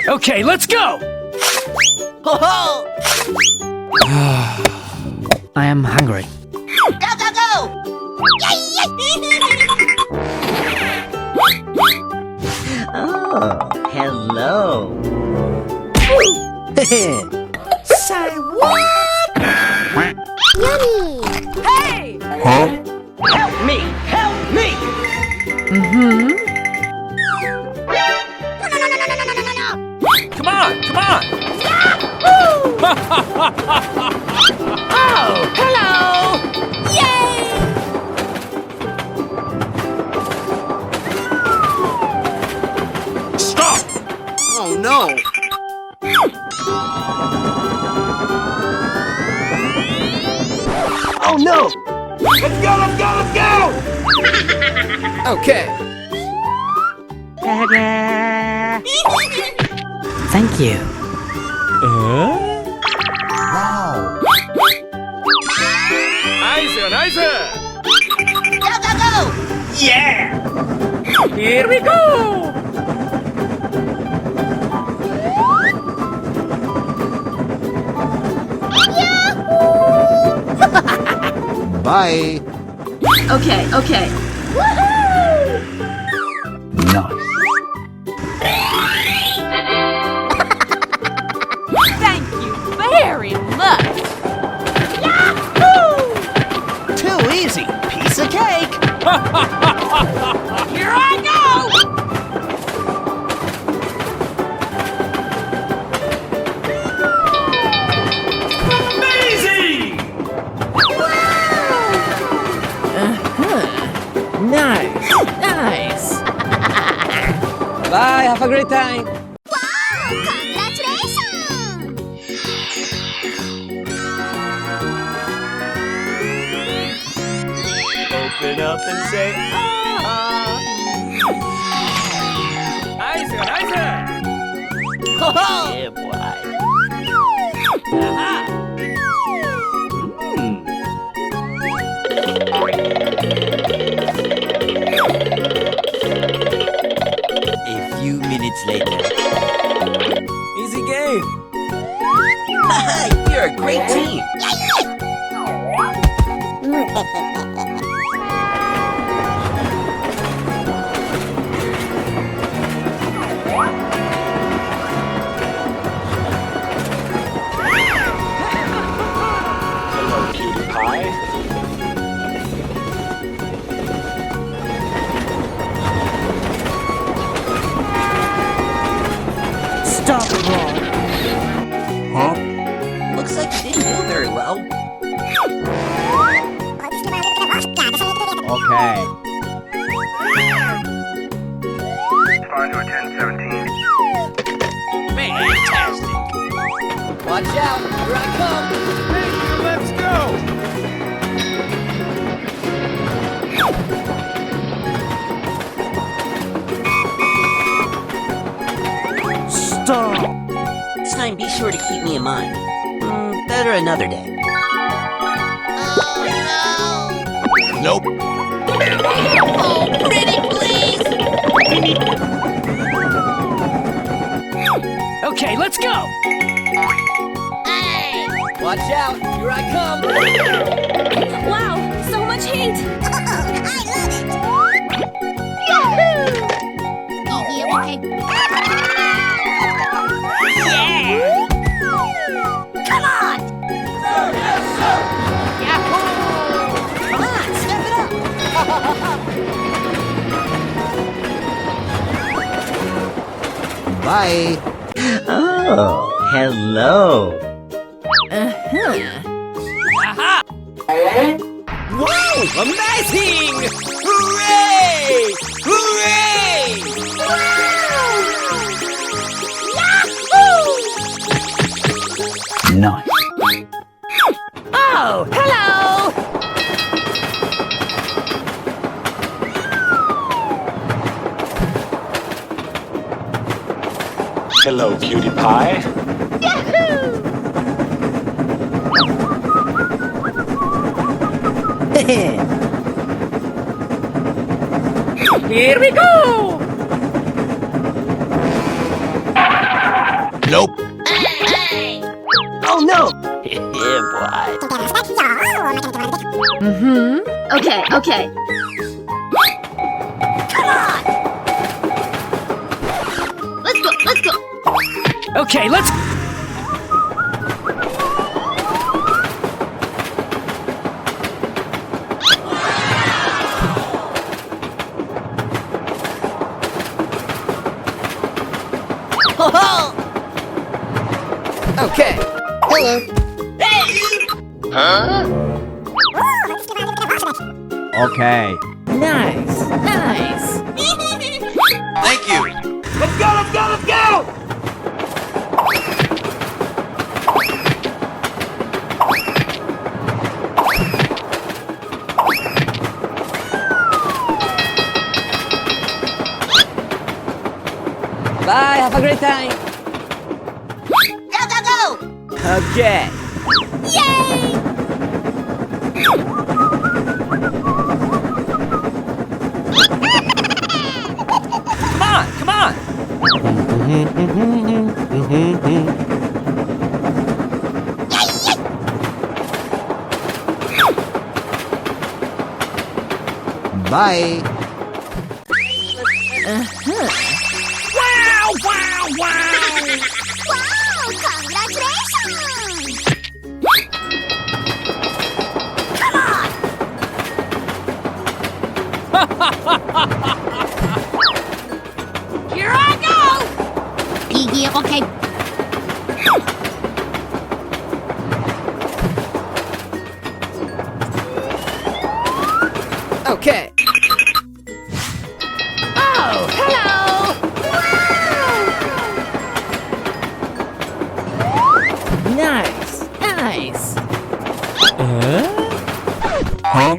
Okay, let's go! I am hungry. Go, go, go! Oh, hello. Say what? Yummy! Hey! Huh? Help me! Help me! Come on, come on! Oh, hello! Yay! Stop! Oh no! Oh no! Let's go, let's go, let's go! Okay. Thank you. Nice, nice! Go, go, go! Yeah! Here we go! Bye. Okay, okay. Nice. Thank you very much. Too easy. Piece of cake. Here I go! Amazing! Nice, nice. Bye, have a great time. Open up and say, ah. Nice, nice. Yeah, boy. A few minutes later. Easy game. You're a great team. Hello, cutie pie. Stop it, Ron. Huh? Looks like you didn't do very well. Okay. Respond to a 1017. Fantastic. Watch out. Here I come. Let's go! Stop. This time, be sure to keep me in mind. Better another day. Nope. Oh, pretty please. Okay, let's go! Watch out. Here I come. Wow, so much heat. Come on. Come on, step it up. Bye. Oh, hello. Wow! Amazing! Hooray! Hooray! Nice. Oh, hello. Hello, cutie pie. Here we go. Nope. Oh no! Yeah, boy. Okay, okay. Let's go! Okay, let's. Okay. Hello. Okay. Nice, nice. Thank you. Let's go! Let's go! Let's go! Bye. Have a great time. Go! Okay. Come on! Come on! Bye. Wow! Wow! Wow! Wow, congratulations! Here I go! Piggy, okay. Okay. Oh, hello! Nice, nice. Huh?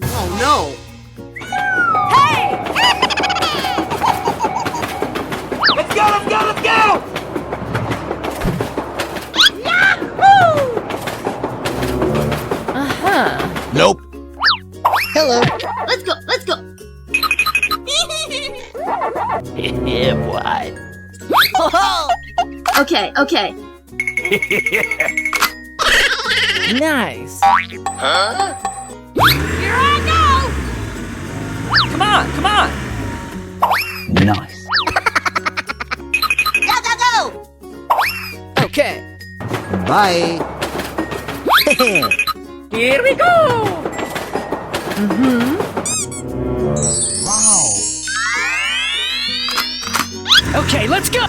Oh no! Let's go! Let's go! Let's go! Uh-huh. Nope. Hello. Let's go! Yeah, boy. Okay, okay. Nice. Here I go! Come on! Come on! Nice. Go! Okay. Bye. Here we go! Okay, let's go!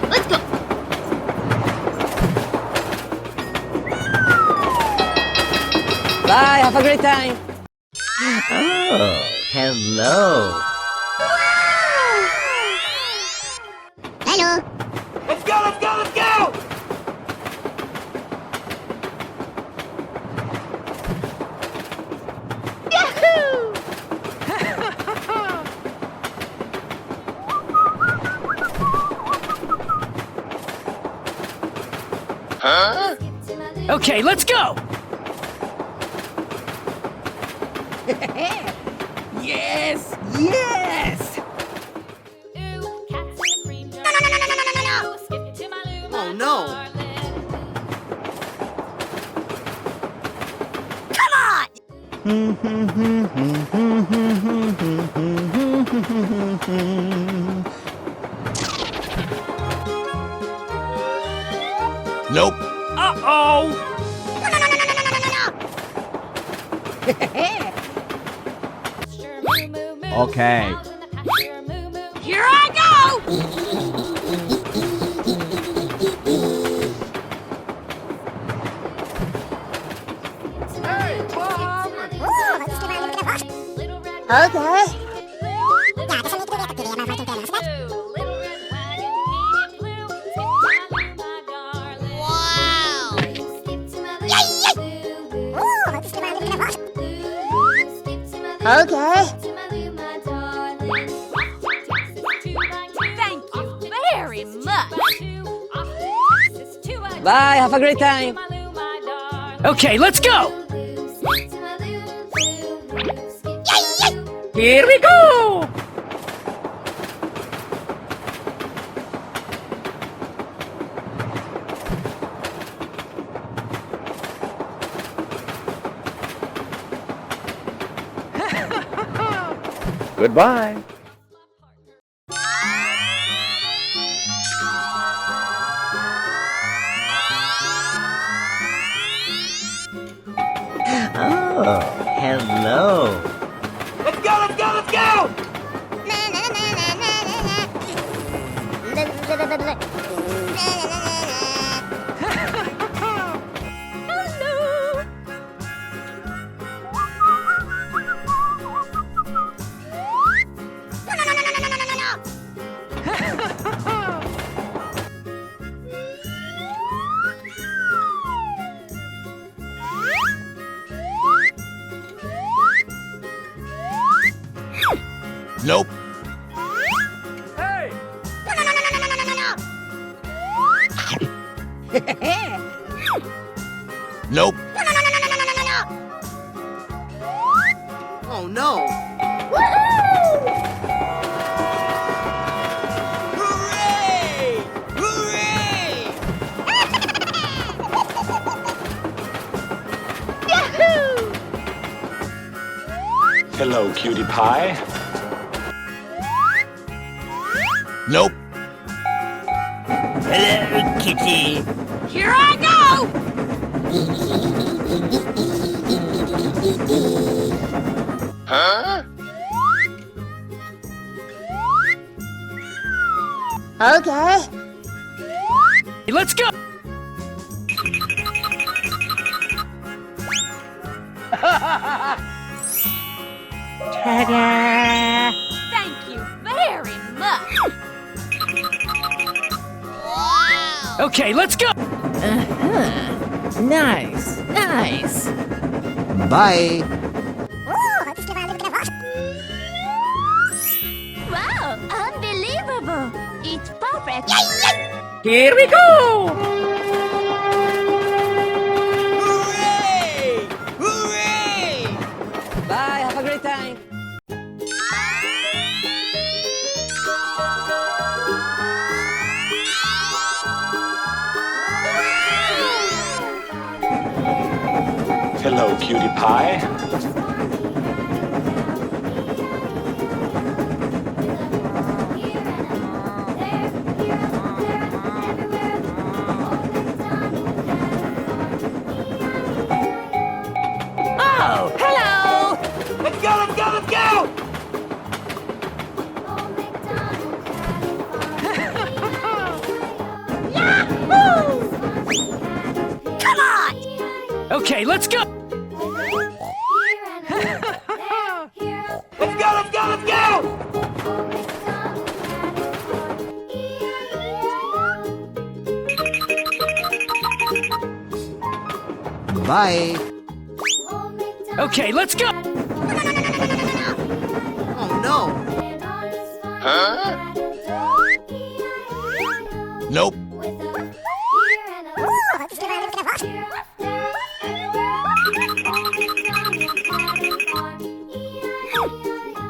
Let's go! Bye, have a great time! Oh, hello. Hello. Let's go! Let's go! Let's go! Huh? Okay, let's go! Yes! Yes! Oh no! Nope. Uh-oh! Okay. Here I go! Okay. Okay. Thank you very much. Bye, have a great time. Okay, let's go! Here we go! Goodbye. Oh, hello. Let's go, let's go, let's go! Nope. Hey! Nope. Oh no. Hooray! Hooray! Hello, cutie pie. Nope. Hello, kitty. Here I go! Huh? Okay. Let's go! Thank you very much. Okay, let's go! Nice. Nice. Bye. Wow, unbelievable. It's perfect. Here we go! Hooray! Hooray! Bye, have a great time. Hello, cutie pie. Oh, hello! Let's go, let's go, let's go! Come on. Okay, let's go! Let's go, let's go, let's go! Bye. Okay, let's go! Oh no. Huh? Nope.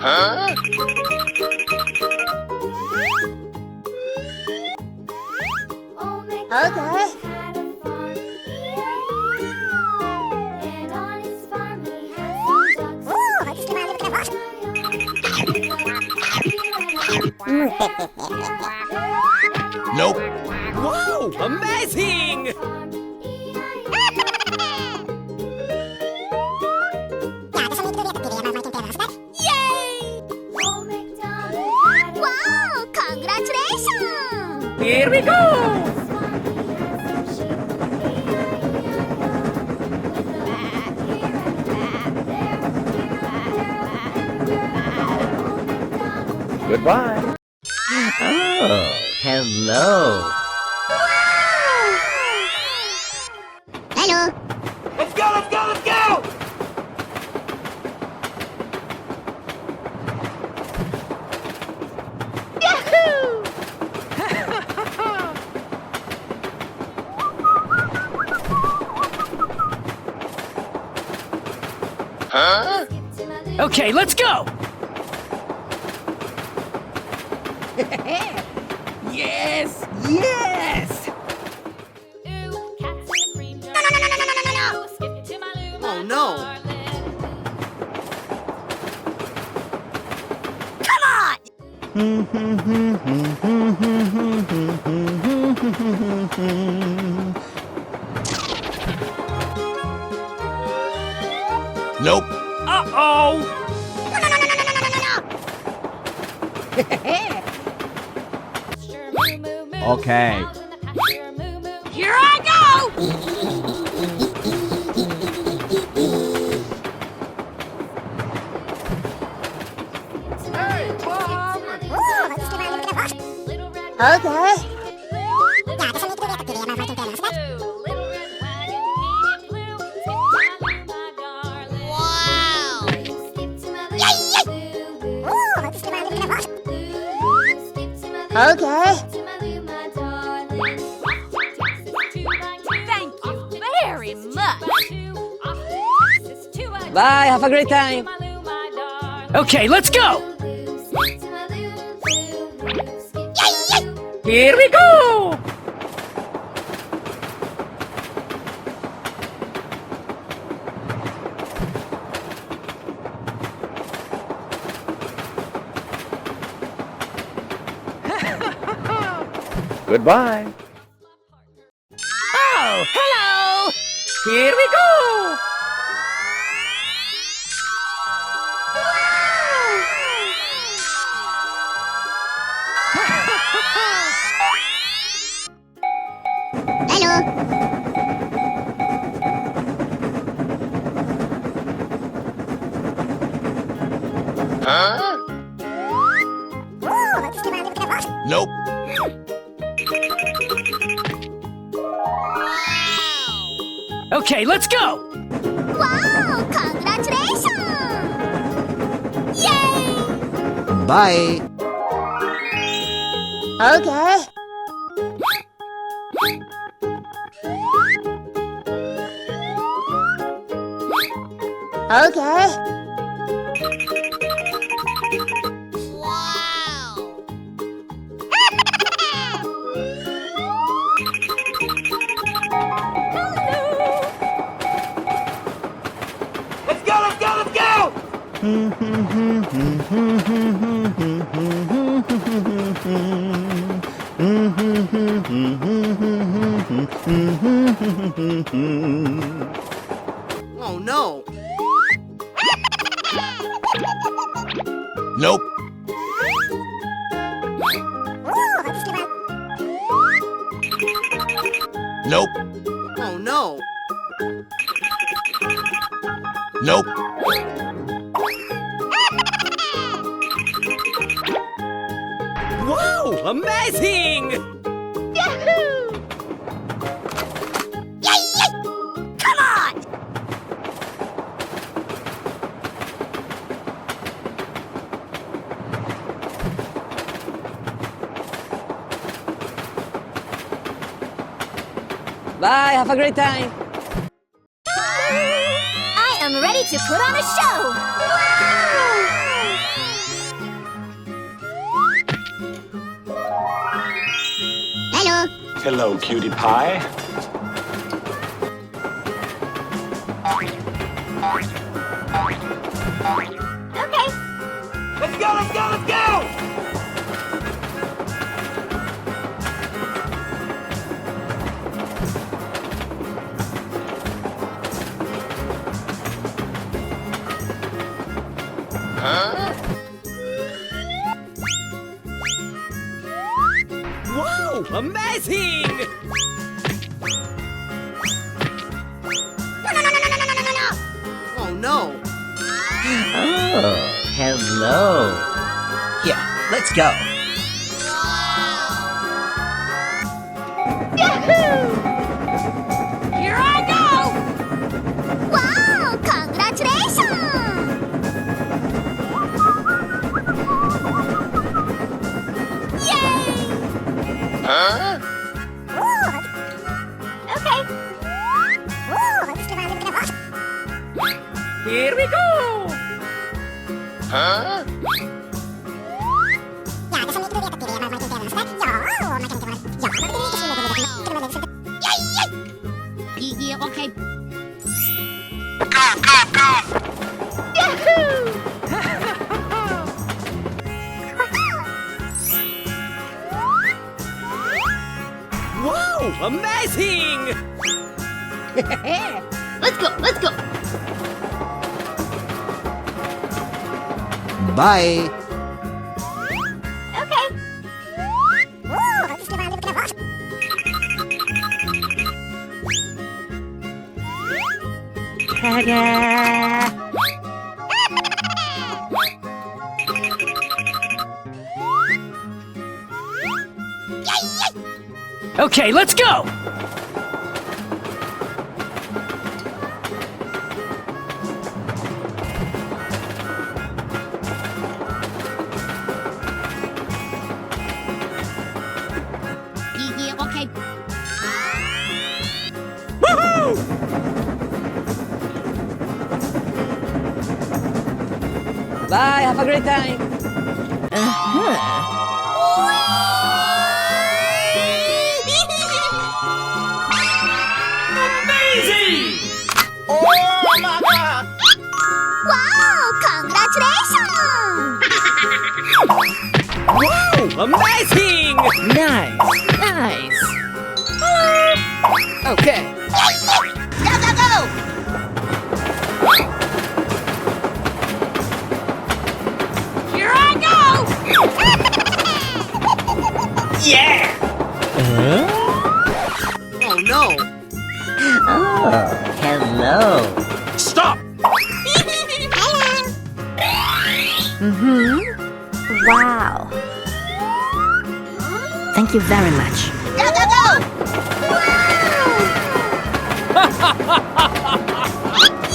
Huh? Okay. Nope. Wow, amazing! Wow, congratulations. Here we go! Goodbye. Oh, hello. Hello. Let's go, let's go, let's go! Huh? Okay, let's go! Yes! Yes! Oh no! Come on! Nope. Uh-oh! Okay. Here I go! Okay. Okay. Thank you very much. Bye, have a great time. Okay, let's go! Here we go! Goodbye. Oh, hello! Here we go! Hello. Huh? Nope. Okay, let's go! Wow! Congratulations! Yay! Bye. Okay. Okay. Let's go, let's go, let's go! Oh no! Nope. Nope. Oh no! Nope. Whoa! Amazing! Come on! Bye, have a great time. I am ready to put on a show! Hello. Hello, cutie pie. Okay. Let's go, let's go, let's go! Huh? Whoa! Amazing! Oh no! Oh, hello. Here, let's go. Here I go! Wow! Congratulations! Yay! Huh? Okay. Here we go! Huh? Yeah, okay. Wow! Amazing! Let's go, let's go. Bye. Okay, let's go! Yeah, okay. Bye, have a great time! Amazing! Wow! Congratulations! Wow! Amazing! Nice! Nice! Okay. Go, go, go! Here I go! Yeah! Oh no! Oh, hello. Stop! Wow. Thank you very much. Go, go, go!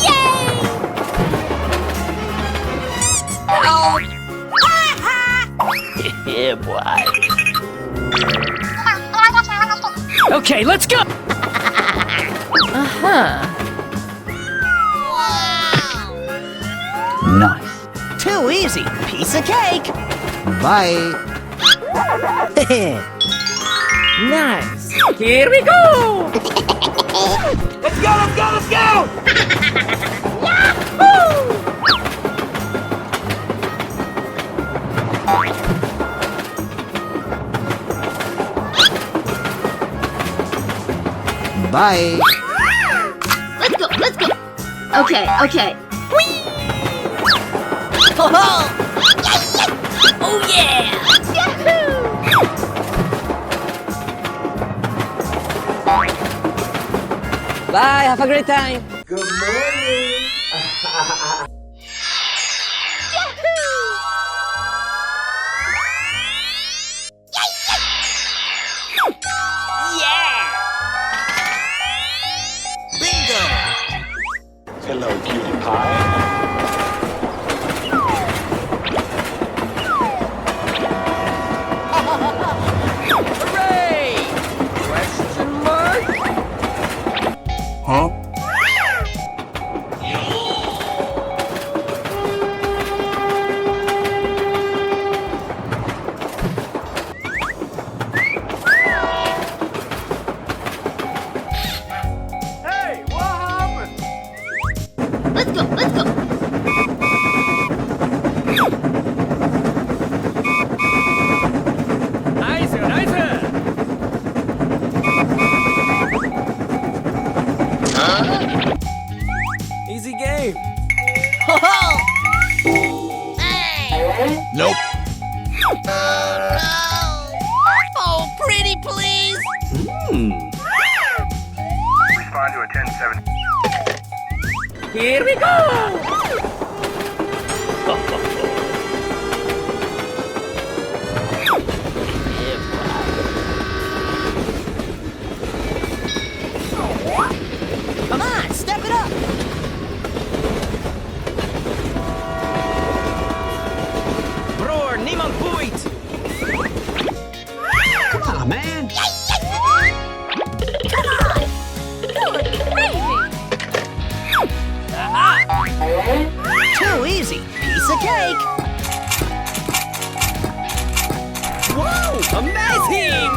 Yay! Oh! Yeah, boy. Okay, let's go! Nice. Too easy. Piece of cake. Bye. Nice! Here we go! Let's go, let's go, let's go! Bye. Let's go, let's go! Okay, okay. Oh yeah! Bye, have a great time! Good morning! Bingo. Hello, cutie pie. Hooray! Question mark? Huh? Hey, what happened? Let's go, let's go! Nice, nice! Easy game! Nope. Oh, pretty please! Respond to a 10-7. Here we go! Come on, step it up. Bror, niemand boeit! Come on, man. Come on! Good gravy! of cake! Whoa! Amazing!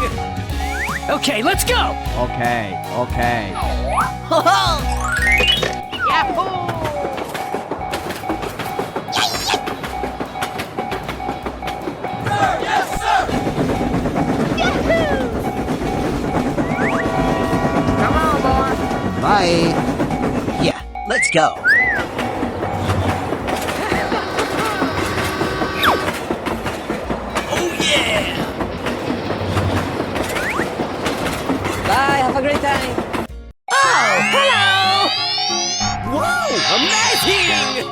Okay, let's go! Okay, okay. Ho ho! Bye. Yeah, let's go. Oh yeah! Bye, have a great time! Oh, hello! Whoa! Amazing!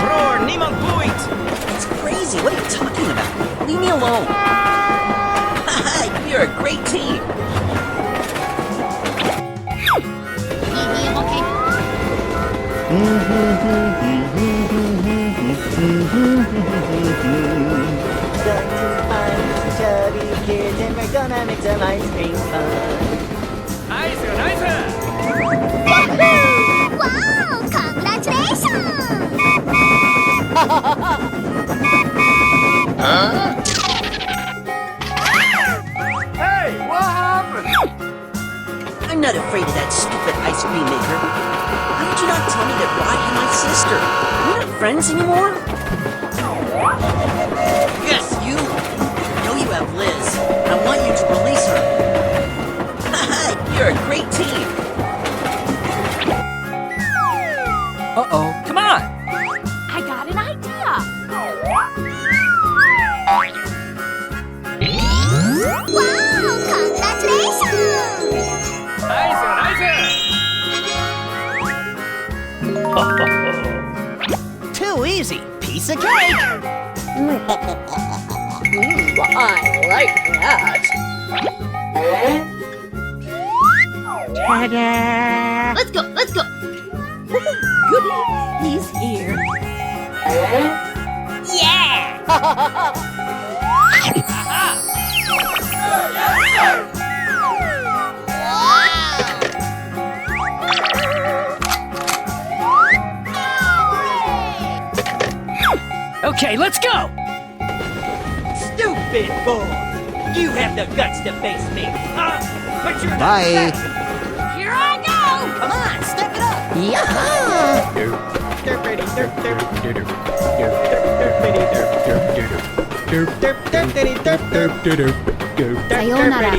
Roar, niemand boeit! It's crazy. What are you talking about? Leave me alone. You're a great team. Medium, okay. Nice, nice! Wow! Congratulations! Hey, what happened? I'm not afraid of that stupid ice cream maker. How did you not tell me that Rod and my sister? We're not friends anymore? Yes, you! I know you have Liz. I want you to release her. You're a great team. Uh-oh, come on! I got an idea! Wow! Congratulations! Nice, nice! Too easy. Piece of cake. I like that. Let's go, let's go. Goody! He's here. Yeah! Okay, let's go! Stupid boy! You have the guts to face me, huh? But you're Bye. Here I go! Come on, step it up. Sayonara.